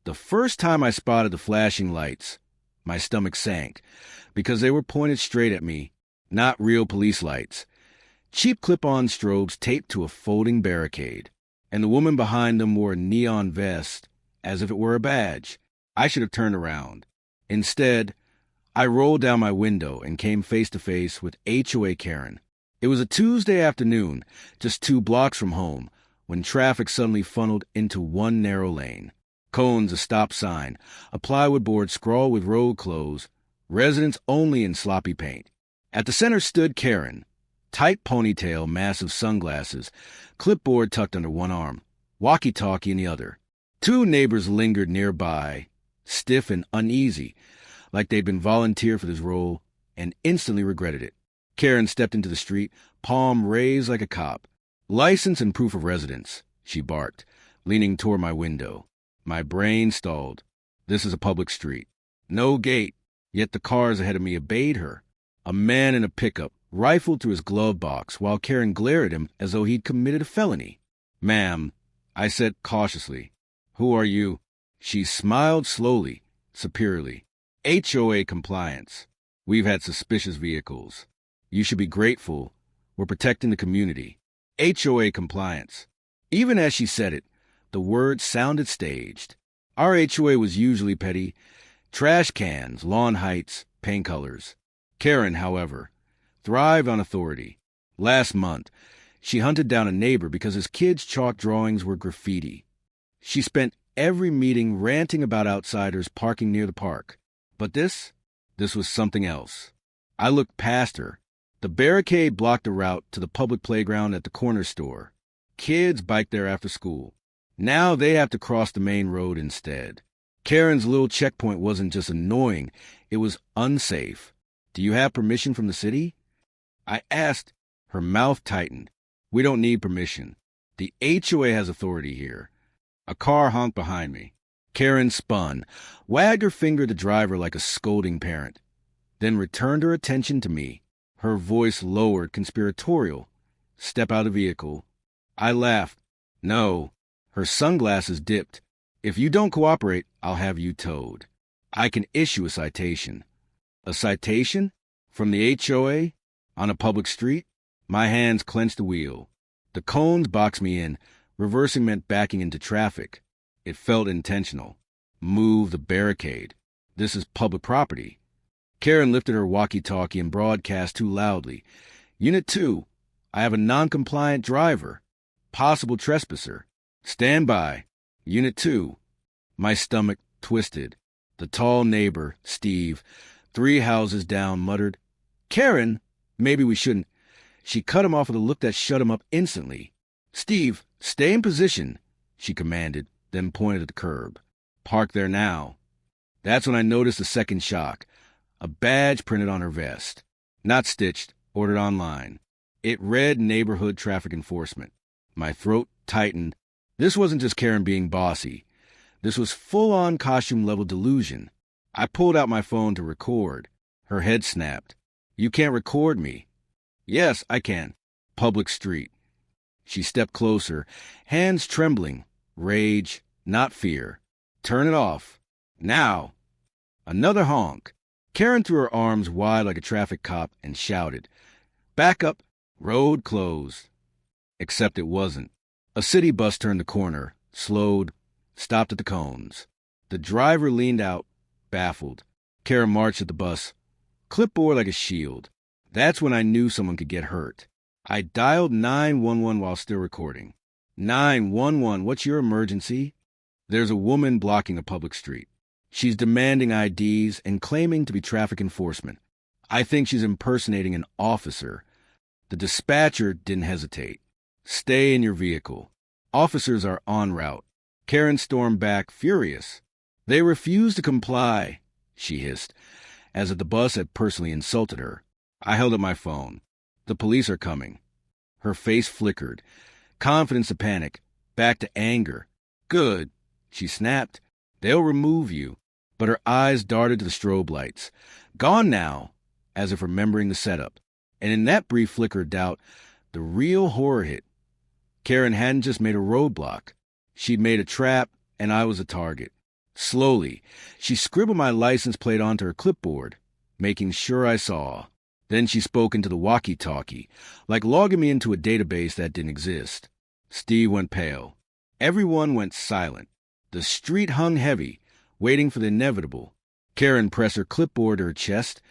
The first time I spotted the flashing lights, my stomach sank, because they were pointed straight at me, not real police lights. Cheap clip-on strobes taped to a folding barricade, and the woman behind them wore a neon vest, as if it were a badge. I should have turned around. Instead, I rolled down my window and came face-to-face with HOA Karen. It was a Tuesday afternoon, just 2 blocks from home, when traffic suddenly funneled into one narrow lane. Cones, a stop sign, a plywood board scrawled with road closed, residents only in sloppy paint. At the center stood Karen, tight ponytail, massive sunglasses, clipboard tucked under one arm, walkie-talkie in the other. 2 neighbors lingered nearby, stiff and uneasy, like they'd been volunteered for this role, and instantly regretted it. Karen stepped into the street, palm raised like a cop. "License and proof of residence," she barked, leaning toward my window. My brain stalled. This is a public street. No gate, yet the cars ahead of me obeyed her. A man in a pickup rifled through his glove box while Karen glared at him as though he'd committed a felony. "Ma'am," I said cautiously. "Who are you?" She smiled slowly, superiorly. "HOA compliance. We've had suspicious vehicles. You should be grateful. We're protecting the community." HOA compliance. Even as she said it, the word sounded staged. Our HOA was usually petty. Trash cans, lawn heights, paint colors. Karen, however, thrived on authority. Last month, she hunted down a neighbor because his kids' chalk drawings were graffiti. She spent every meeting ranting about outsiders parking near the park. But this was something else. I looked past her. The barricade blocked the route to the public playground at the corner store. Kids biked there after school. Now they have to cross the main road instead. Karen's little checkpoint wasn't just annoying, it was unsafe. "Do you have permission from the city?" I asked. Her mouth tightened. "We don't need permission. The HOA has authority here." A car honked behind me. Karen spun, wagged her finger at the driver like a scolding parent, then returned her attention to me. Her voice lowered, conspiratorial. "Step out of the vehicle." I laughed. "No." Her sunglasses dipped. "If you don't cooperate, I'll have you towed. I can issue a citation." A citation? From the HOA? On a public street? My hands clenched the wheel. The cones boxed me in. Reversing meant backing into traffic. It felt intentional. Move the barricade. This is public property. Karen lifted her walkie-talkie and broadcast too loudly. "Unit 2, I have a non-compliant driver. Possible trespasser. Stand by. Unit 2. My stomach twisted. The tall neighbor, Steve, 3 houses down, muttered, "Karen, maybe we shouldn't." She cut him off with a look that shut him up instantly. "Steve, stay in position," she commanded, then pointed at the curb. "Park there now." That's when I noticed a second shock. A badge printed on her vest. Not stitched, ordered online. It read Neighborhood Traffic Enforcement. My throat tightened. This wasn't just Karen being bossy. This was full-on costume-level delusion. I pulled out my phone to record. Her head snapped. "You can't record me." "Yes, I can." Public street. She stepped closer, hands trembling. Rage, not fear. "Turn it off. Now." Another honk. Karen threw her arms wide like a traffic cop and shouted, "Back up. Road closed." Except it wasn't. A city bus turned the corner, slowed, stopped at the cones. The driver leaned out, baffled. Karen marched at the bus, clipboard like a shield. That's when I knew someone could get hurt. I dialed 911 while still recording. 911, what's your emergency? There's a woman blocking a public street. She's demanding IDs and claiming to be traffic enforcement. I think she's impersonating an officer. The dispatcher didn't hesitate. "Stay in your vehicle. Officers are en route." Karen stormed back, furious. "They refuse to comply," she hissed, as if the bus had personally insulted her. I held up my phone. "The police are coming." Her face flickered. Confidence to panic, back to anger. "Good," she snapped. "They'll remove you." But her eyes darted to the strobe lights. "Gone now," as if remembering the setup. And in that brief flicker of doubt, the real horror hit. Karen hadn't just made a roadblock. She'd made a trap, and I was a target. Slowly, she scribbled my license plate onto her clipboard, making sure I saw. Then she spoke into the walkie-talkie, like logging me into a database that didn't exist. Steve went pale. Everyone went silent. The street hung heavy, waiting for the inevitable. Karen pressed her clipboard to her chest,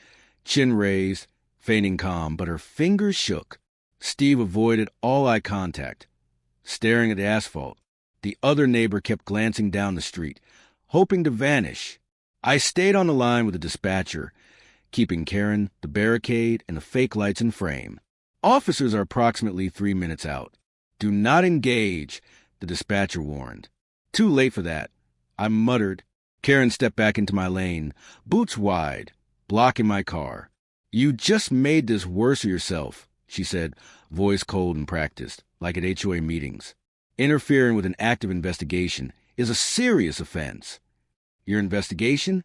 chin raised, feigning calm, but her fingers shook. Steve avoided all eye contact, staring at the asphalt. The other neighbor kept glancing down the street, hoping to vanish. I stayed on the line with the dispatcher, keeping Karen, the barricade, and the fake lights in frame. Officers are approximately 3 minutes out. Do not engage, the dispatcher warned. Too late for that, I muttered. Karen stepped back into my lane, boots wide, blocking my car. You just made this worse for yourself, she said, voice cold and practiced, like at HOA meetings. Interfering with an active investigation is a serious offense. Your investigation?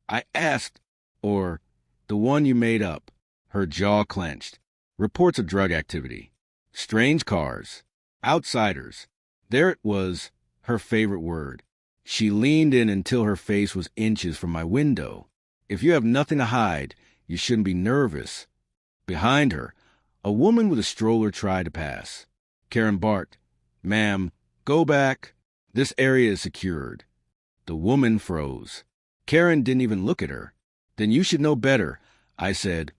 I asked. Or the one you made up. Her jaw clenched. Reports of drug activity. Strange cars. Outsiders. There it was, her favorite word. She leaned in until her face was inches from my window. If you have nothing to hide, you shouldn't be nervous. Behind her, a woman with a stroller tried to pass. Karen barked, "Ma'am, go back. This area is secured." The woman froze. Karen didn't even look at her. Then you should know better, I said,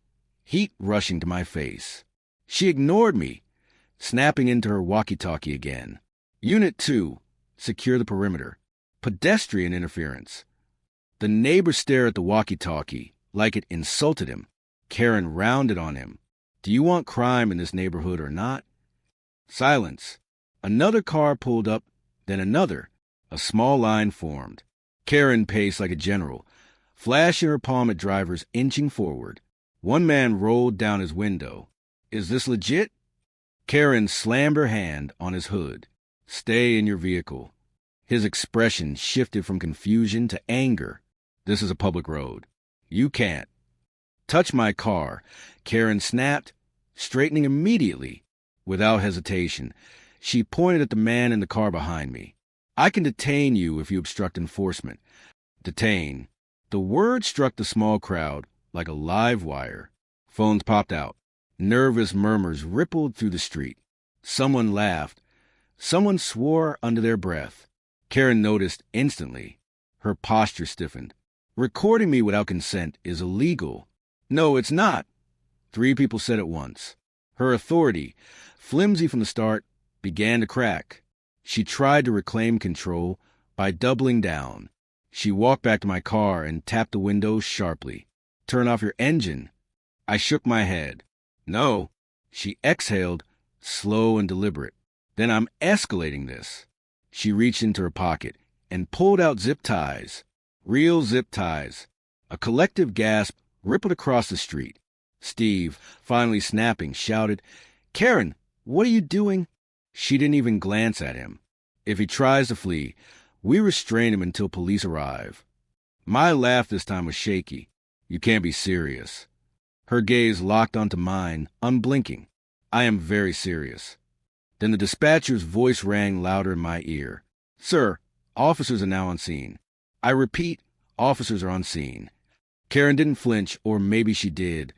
heat rushing to my face. She ignored me, snapping into her walkie-talkie again. Unit 2, secure the perimeter. Pedestrian interference. The neighbor stared at the walkie-talkie like it insulted him. Karen rounded on him. Do you want crime in this neighborhood or not? Silence. Another car pulled up, then another. A small line formed. Karen paced like a general, flashing her palm at drivers inching forward. One man rolled down his window. Is this legit? Karen slammed her hand on his hood. Stay in your vehicle. His expression shifted from confusion to anger. This is a public road. You can't. Touch my car, Karen snapped, straightening immediately. Without hesitation, she pointed at the man in the car behind me. I can detain you if you obstruct enforcement. Detain. The word struck the small crowd like a live wire. Phones popped out. Nervous murmurs rippled through the street. Someone laughed. Someone swore under their breath. Karen noticed instantly. Her posture stiffened. Recording me without consent is illegal. No, it's not. 3 people said at once. Her authority, flimsy from the start, began to crack. She tried to reclaim control by doubling down. She walked back to my car and tapped the window sharply. Turn off your engine. I shook my head. No. She exhaled, slow and deliberate. Then I'm escalating this. She reached into her pocket and pulled out zip ties. Real zip ties. A collective gasp rippled across the street. Steve, finally snapping, shouted, Karen, what are you doing? She didn't even glance at him. If he tries to flee, we restrain him until police arrive. My laugh this time was shaky. You can't be serious. Her gaze locked onto mine, unblinking. I am very serious. Then the dispatcher's voice rang louder in my ear. Sir, officers are now on scene. I repeat, officers are on scene. Karen didn't flinch, or maybe she did,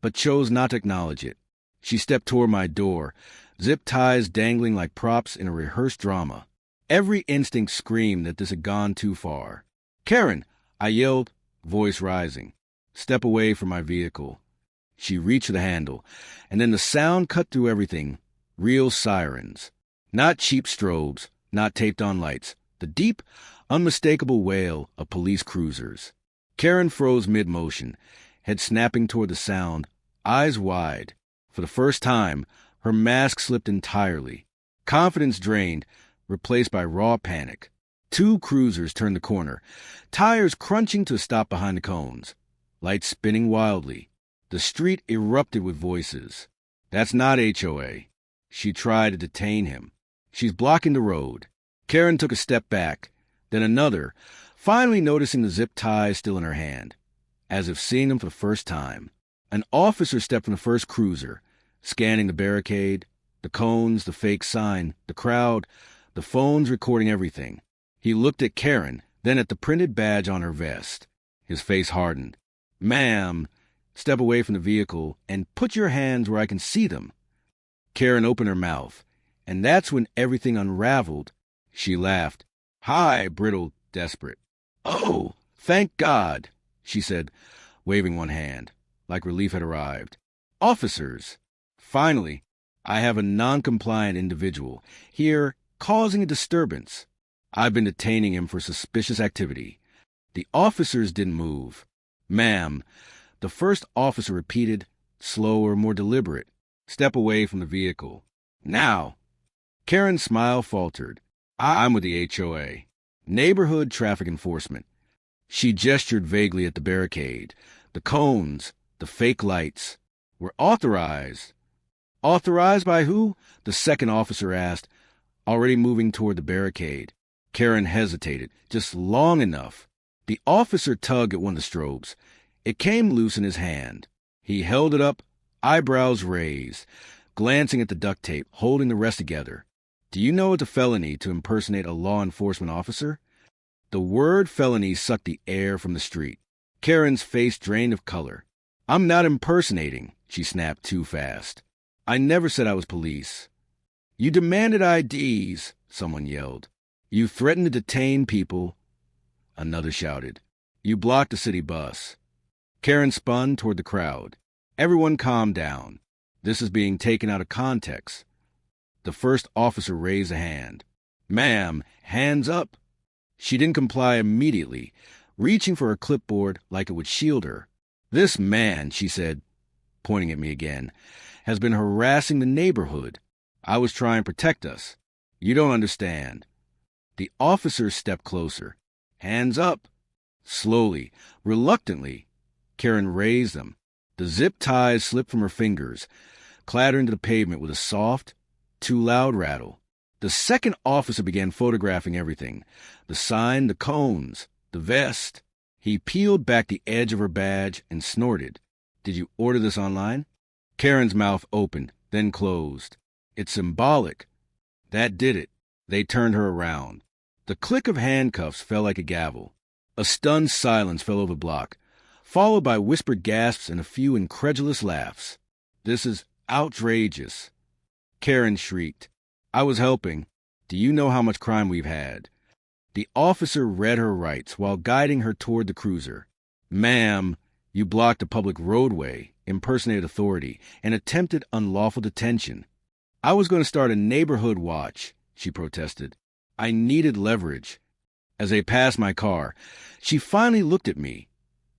but chose not to acknowledge it. She stepped toward my door, zip ties dangling like props in a rehearsed drama. Every instinct screamed that this had gone too far. Karen, I yelled, voice rising. Step away from my vehicle. She reached for the handle, and then the sound cut through everything. Real sirens. Not cheap strobes, not taped-on lights. The deep, unmistakable wail of police cruisers. Karen froze mid-motion, head snapping toward the sound, eyes wide. For the first time, her mask slipped entirely. Confidence drained, replaced by raw panic. 2 cruisers turned the corner, tires crunching to a stop behind the cones. Lights spinning wildly. The street erupted with voices. That's not HOA. She tried to detain him. She's blocking the road. Karen took a step back, then another, finally noticing the zip ties still in her hand, as if seeing them for the first time. An officer stepped from the first cruiser, scanning the barricade, the cones, the fake sign, the crowd, the phones recording everything. He looked at Karen, then at the printed badge on her vest. His face hardened. "Ma'am, step away from the vehicle and put your hands where I can see them." Karen opened her mouth, and that's when everything unraveled. She laughed. "Hi," brittled, desperate. "Oh, thank God," she said, waving one hand, like relief had arrived. "Officers! Finally, I have a non-compliant individual here causing a disturbance. I've been detaining him for suspicious activity." The officers didn't move. "Ma'am," the first officer repeated, slower, more deliberate. "Step away from the vehicle. Now." Karen's smile faltered. "I'm with the HOA. Neighborhood Traffic Enforcement." She gestured vaguely at the barricade. "The cones, the fake lights, were authorized." "Authorized by who?" the second officer asked, already moving toward the barricade. Karen hesitated, just long enough. The officer tugged at one of the strobes. It came loose in his hand. He held it up, eyebrows raised, glancing at the duct tape, holding the rest together. "Do you know it's a felony to impersonate a law enforcement officer?" The word felony sucked the air from the street. Karen's face drained of color. "I'm not impersonating," she snapped too fast. "I never said I was police." "You demanded IDs," someone yelled. "You threatened to detain people," another shouted. "You blocked a city bus." Karen spun toward the crowd. "Everyone calm down. This is being taken out of context." The first officer raised a hand. "Ma'am, hands up." She didn't comply immediately, reaching for her clipboard like it would shield her. "This man," she said, pointing at me again, "has been harassing the neighborhood. I was trying to protect us. You don't understand." The officers stepped closer. "Hands up." Slowly, reluctantly, Karen raised them. The zip ties slipped from her fingers, clattering to the pavement with a soft, too loud rattle. The second officer began photographing everything. The sign, the cones, the vest. He peeled back the edge of her badge and snorted. "Did you order this online?" Karen's mouth opened, then closed. "It's symbolic." That did it. They turned her around. The click of handcuffs fell like a gavel. A stunned silence fell over the block, followed by whispered gasps and a few incredulous laughs. "This is outrageous." Karen shrieked. "I was helping. Do you know how much crime we've had?" The officer read her rights while guiding her toward the cruiser. "Ma'am, you blocked a public roadway, impersonated authority, and attempted unlawful detention." "I was going to start a neighborhood watch," she protested. "I needed leverage." As they passed my car, she finally looked at me,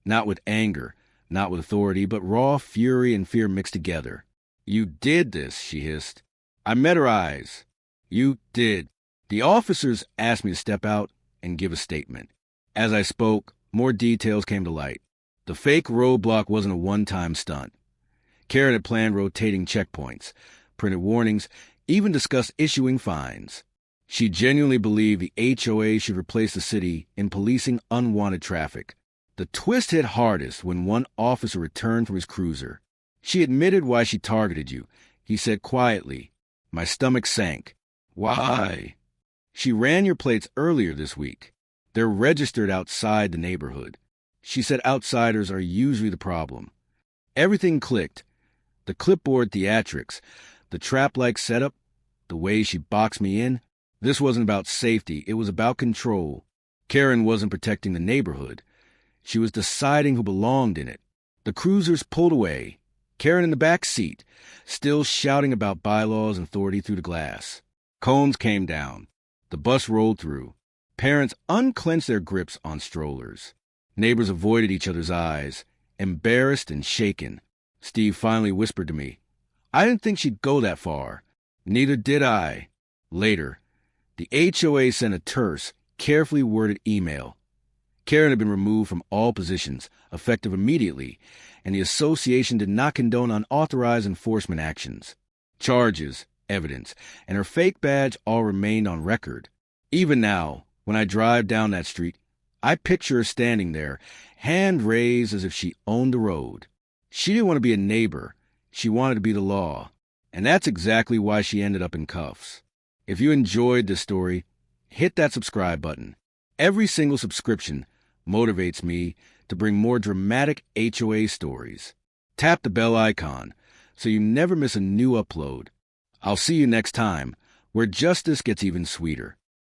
not with anger, not with authority, but raw fury and fear mixed together. "You did this," she hissed. I met her eyes. "You did." The officers asked me to step out and give a statement. As I spoke, more details came to light. The fake roadblock wasn't a one-time stunt. Karen had planned rotating checkpoints, printed warnings, even discussed issuing fines. She genuinely believed the HOA should replace the city in policing unwanted traffic. The twist hit hardest when one officer returned from his cruiser. "She admitted why she targeted you," he said quietly. My stomach sank. "Why?" "She ran your plates earlier this week. They're registered outside the neighborhood." She said outsiders are usually the problem. Everything clicked. The clipboard theatrics, the trap-like setup, the way she boxed me in. This wasn't about safety. It was about control. Karen wasn't protecting the neighborhood. She was deciding who belonged in it. The cruisers pulled away. Karen in the back seat, still shouting about bylaws and authority through the glass. Cones came down. The bus rolled through. Parents unclenched their grips on strollers. Neighbors avoided each other's eyes, embarrassed and shaken. Steve finally whispered to me, "I didn't think she'd go that far." Neither did I. Later, the HOA sent a terse, carefully worded email. Karen had been removed from all positions, effective immediately, and the association did not condone unauthorized enforcement actions. Charges, evidence, and her fake badge all remained on record. Even now, when I drive down that street, I picture her standing there, hand raised as if she owned the road. She didn't want to be a neighbor. She wanted to be the law. And that's exactly why she ended up in cuffs. If you enjoyed this story, hit that subscribe button. Every single subscription motivates me to bring more dramatic HOA stories. Tap the bell icon so you never miss a new upload. I'll see you next time, where justice gets even sweeter.